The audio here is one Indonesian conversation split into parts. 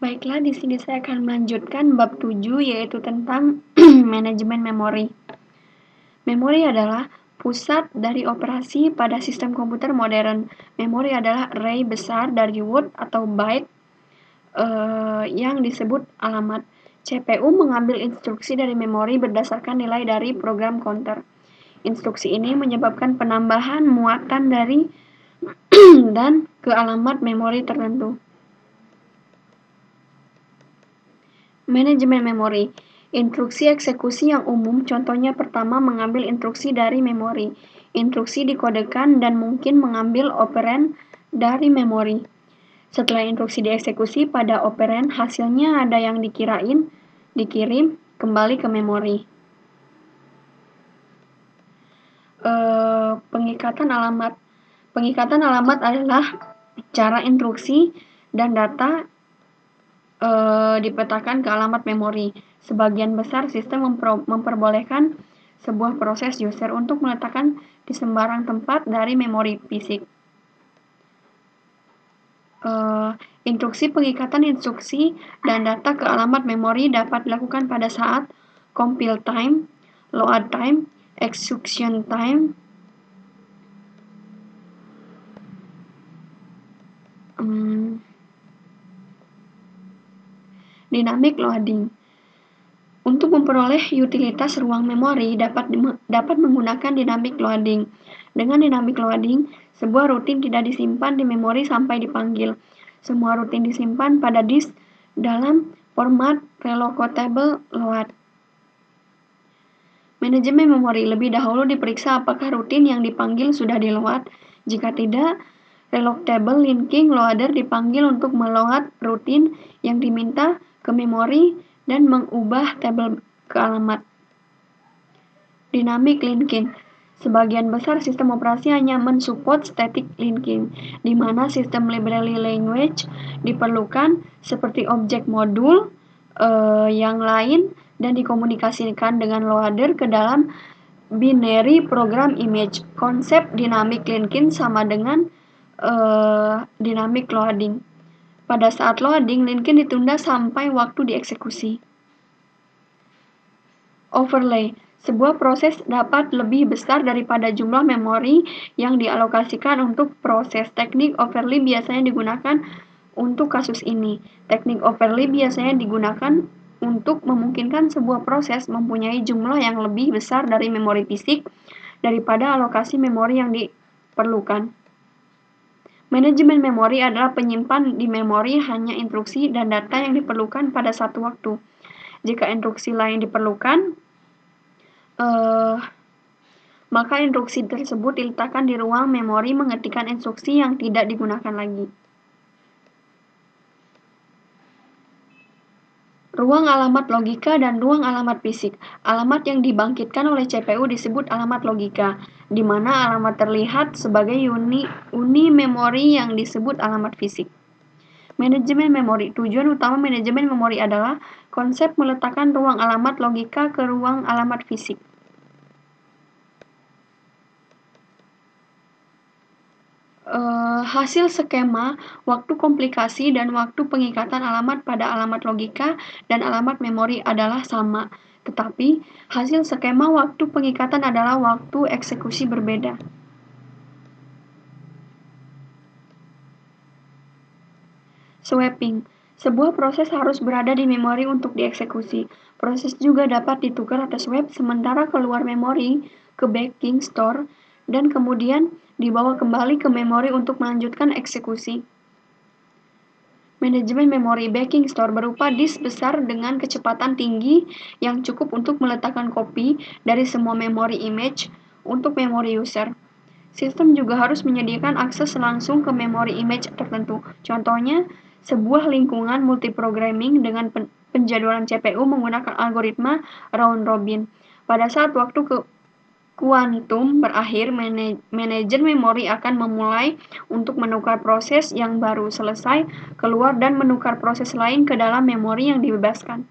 Baiklah, di sini saya akan melanjutkan bab 7, yaitu tentang manajemen memori. Memori adalah pusat dari operasi pada sistem komputer modern. Memori adalah array besar dari word atau byte yang disebut alamat. CPU mengambil instruksi dari memori berdasarkan nilai dari program counter. Instruksi ini menyebabkan penambahan muatan dari dan ke alamat memori tertentu. Manajemen memori. Instruksi eksekusi yang umum, contohnya pertama mengambil instruksi dari memori. Instruksi dikodekan dan mungkin mengambil operan dari memori. Setelah instruksi dieksekusi pada operan, hasilnya ada yang dikirim kembali ke memori. Pengikatan alamat. Pengikatan alamat adalah cara instruksi dan data dipetakan ke alamat memori. Sebagian besar sistem memperbolehkan sebuah proses user untuk meletakkan di sembarang tempat dari memori fisik. Instruksi pengikatan instruksi dan data ke alamat memori dapat dilakukan pada saat compile time, load time, execution time, dynamic loading. Untuk memperoleh utilitas ruang memori dapat menggunakan dynamic loading. Dengan dynamic loading, sebuah rutin tidak disimpan di memori sampai dipanggil. Semua rutin disimpan pada disk dalam format relocatable load. Manajemen memori. Lebih dahulu diperiksa apakah rutin yang dipanggil sudah di-load. Jika tidak, relocatable linking loader dipanggil untuk meload rutin yang diminta ke memori dan mengubah tabel ke alamat. Dynamic linking. Sebagian besar sistem operasi hanya mensupport static linking, di mana sistem library language diperlukan seperti objek modul yang lain dan dikomunikasikan dengan loader ke dalam binary program image. Konsep dynamic linking sama dengan dynamic loading. Pada saat loading, linking ditunda sampai waktu dieksekusi. Overlay. Sebuah proses dapat lebih besar daripada jumlah memori yang dialokasikan untuk proses. Teknik overlay biasanya digunakan untuk kasus ini. Teknik overlay biasanya digunakan untuk memungkinkan sebuah proses mempunyai jumlah yang lebih besar dari memori fisik daripada alokasi memori yang diperlukan. Manajemen memori adalah penyimpan di memori hanya instruksi dan data yang diperlukan pada satu waktu. Jika instruksi lain diperlukan, maka instruksi tersebut diletakkan di ruang memori mengetikkan instruksi yang tidak digunakan lagi. Ruang alamat logika dan ruang alamat fisik. Alamat yang dibangkitkan oleh CPU disebut alamat logika, di mana alamat terlihat sebagai uni memori yang disebut alamat fisik. Manajemen memori. Tujuan utama manajemen memori adalah konsep meletakkan ruang alamat logika ke ruang alamat fisik. Hasil skema, waktu komplikasi, dan waktu pengikatan alamat pada alamat logika dan alamat memori adalah sama, tetapi hasil skema waktu pengikatan adalah waktu eksekusi berbeda. Swapping. Sebuah proses harus berada di memori untuk dieksekusi. Proses juga dapat ditukar atau swap sementara keluar memori ke backing store dan kemudian dibawa kembali ke memori untuk melanjutkan eksekusi. Manajemen memori. Backing store berupa disk besar dengan kecepatan tinggi yang cukup untuk meletakkan kopi dari semua memori image untuk memori user. Sistem juga harus menyediakan akses langsung ke memori image tertentu. Contohnya, sebuah lingkungan multiprogramming dengan penjadwalan CPU menggunakan algoritma round robin. Pada saat waktu kuantum berakhir, manajer memori akan memulai untuk menukar proses yang baru selesai keluar dan menukar proses lain ke dalam memori yang dibebaskan.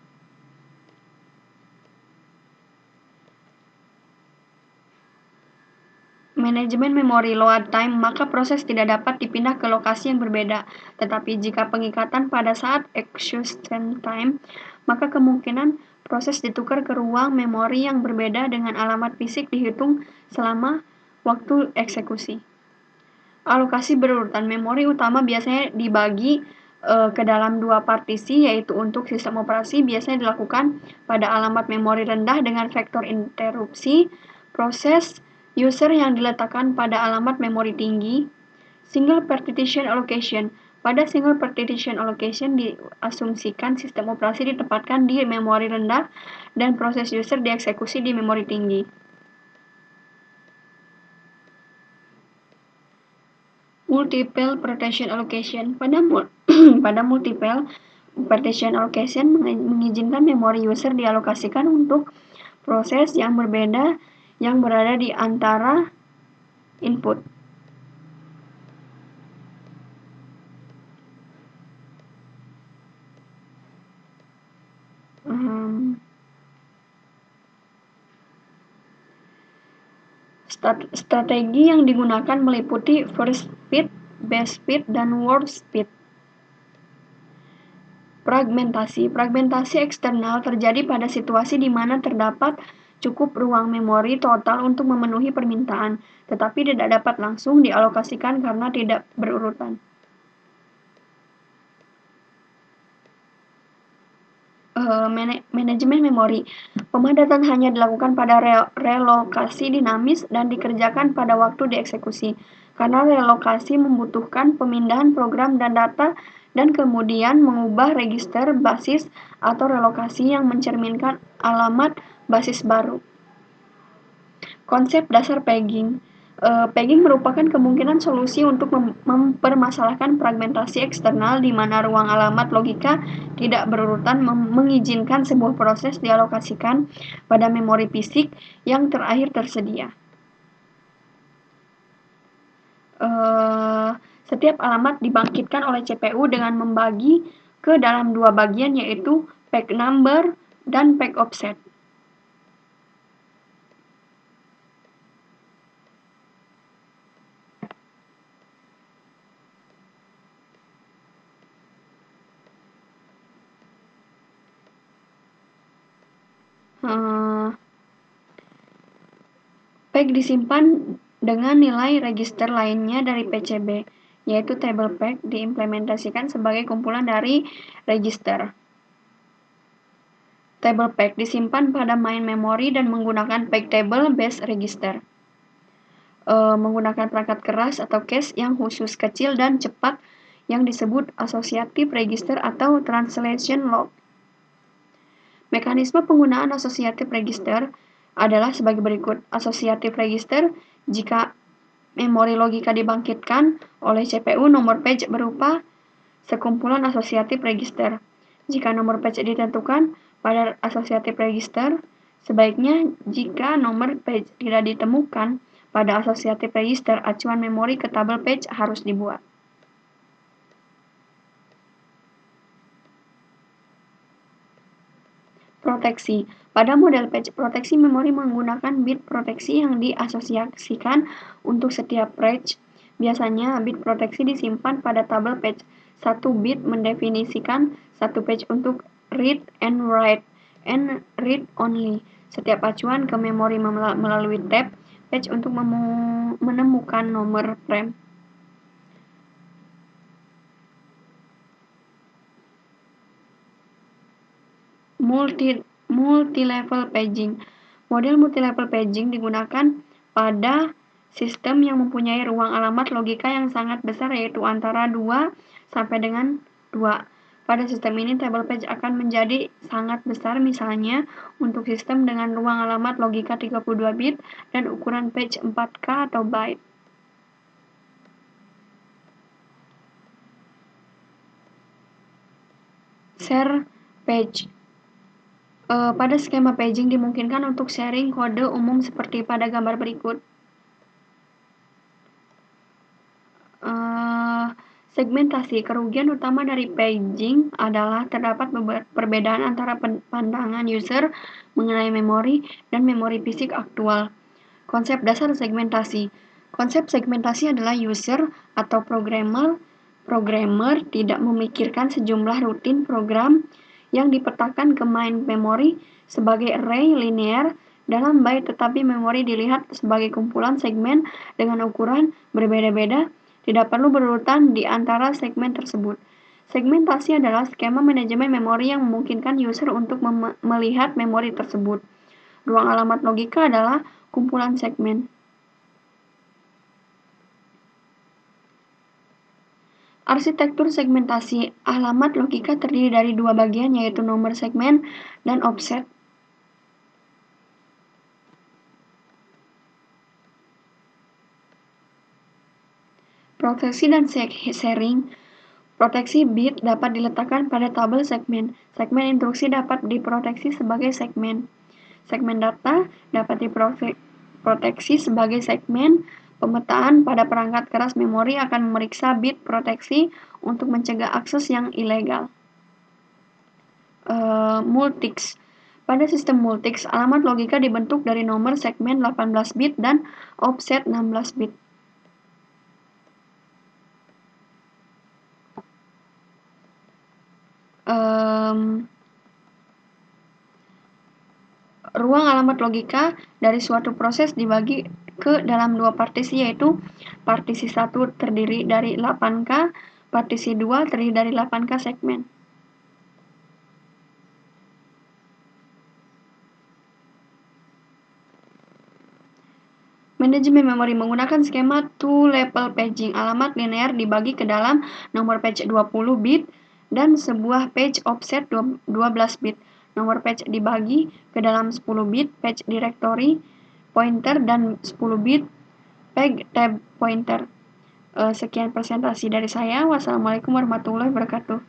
manajemen memori load time, maka proses tidak dapat dipindah ke lokasi yang berbeda. Tetapi jika pengikatan pada saat execution time, maka kemungkinan proses ditukar ke ruang memori yang berbeda dengan alamat fisik dihitung selama waktu eksekusi. Alokasi berurutan memori utama biasanya dibagi ke dalam dua partisi, yaitu untuk sistem operasi biasanya dilakukan pada alamat memori rendah dengan vektor interupsi, proses user yang diletakkan pada alamat memori tinggi, single partition allocation. Pada single partition allocation diasumsikan sistem operasi ditempatkan di memori rendah dan proses user dieksekusi di memori tinggi. Multiple partition allocation. Pada multiple partition allocation mengizinkan memori user dialokasikan untuk proses yang berbeda yang berada di antara input. Strategi yang digunakan meliputi first fit, best fit, dan worst fit. Fragmentasi. Fragmentasi eksternal terjadi pada situasi di mana terdapat cukup ruang memori total untuk memenuhi permintaan, tetapi tidak dapat langsung dialokasikan karena tidak berurutan. Manajemen memori. Pemadatan hanya dilakukan pada relokasi dinamis dan dikerjakan pada waktu dieksekusi. Karena relokasi membutuhkan pemindahan program dan data dan kemudian mengubah register basis atau relokasi yang mencerminkan alamat basis baru. Konsep dasar pegging. Pegging merupakan kemungkinan solusi untuk mempermasalahkan fragmentasi eksternal di mana ruang alamat logika tidak berurutan mengizinkan sebuah proses dialokasikan pada memori fisik yang terakhir tersedia. Setiap alamat dibangkitkan oleh CPU dengan membagi ke dalam dua bagian, yaitu peg number dan peg offset. Peg disimpan dengan nilai register lainnya dari PCB, yaitu table peg diimplementasikan sebagai kumpulan dari register. Table peg disimpan pada main memory dan menggunakan peg table base register. Menggunakan perangkat keras atau cache yang khusus, kecil, dan cepat yang disebut associative register atau translation log. Mekanisme penggunaan associative register adalah sebagai berikut. Associative register, jika memori logika dibangkitkan oleh CPU, nomor page berupa sekumpulan associative register. Jika nomor page ditentukan pada associative register, sebaiknya jika nomor page tidak ditemukan pada associative register, acuan memori ke tabel page harus dibuat. Proteksi. Pada model page proteksi, memori menggunakan bit proteksi yang diasosiasikan untuk setiap page. Biasanya, bit proteksi disimpan pada tabel page. Satu bit mendefinisikan satu page untuk read and write, and read only. Setiap acuan ke memori melalui tab page untuk menemukan nomor frame. Multi-level paging. Model multi-level paging digunakan pada sistem yang mempunyai ruang alamat logika yang sangat besar, yaitu antara 2 sampai dengan 2. Pada sistem ini, table page akan menjadi sangat besar, misalnya untuk sistem dengan ruang alamat logika 32 bit dan ukuran page 4K atau byte. Share page. Pada skema paging dimungkinkan untuk sharing kode umum seperti pada gambar berikut. Segmentasi. Kerugian utama dari paging adalah terdapat perbedaan antara pandangan user mengenai memori dan memori fisik aktual. Konsep dasar segmentasi. Konsep segmentasi adalah user atau programmer tidak memikirkan sejumlah rutin program yang dipetakan ke main memory sebagai array linear dalam byte, tetapi memori dilihat sebagai kumpulan segmen dengan ukuran berbeda-beda, tidak perlu berurutan di antara segmen tersebut. Segmentasi adalah skema manajemen memori yang memungkinkan user untuk melihat memori tersebut. Ruang alamat logika adalah kumpulan segmen. Arsitektur segmentasi alamat logika terdiri dari dua bagian, yaitu nomor segmen dan offset. Proteksi dan sharing. Proteksi bit dapat diletakkan pada tabel segmen. Segmen instruksi dapat diproteksi sebagai segmen. Segmen data dapat diproteksi sebagai segmen. Pemetaan pada perangkat keras memori akan memeriksa bit proteksi untuk mencegah akses yang ilegal. Multics. Pada sistem multics, alamat logika dibentuk dari nomor segmen 18 bit dan offset 16 bit. Ruang alamat logika dari suatu proses dibagi ke dalam dua partisi, yaitu partisi 1 terdiri dari 8K, partisi 2 terdiri dari 8K segmen. Manajemen memori menggunakan skema two-level paging. Alamat linear dibagi ke dalam nomor page 20 bit dan sebuah page offset 12 bit. Nomor page dibagi ke dalam 10 bit page directory pointer dan 10 bit page tab pointer. Sekian presentasi dari saya. Wassalamualaikum warahmatullahi wabarakatuh.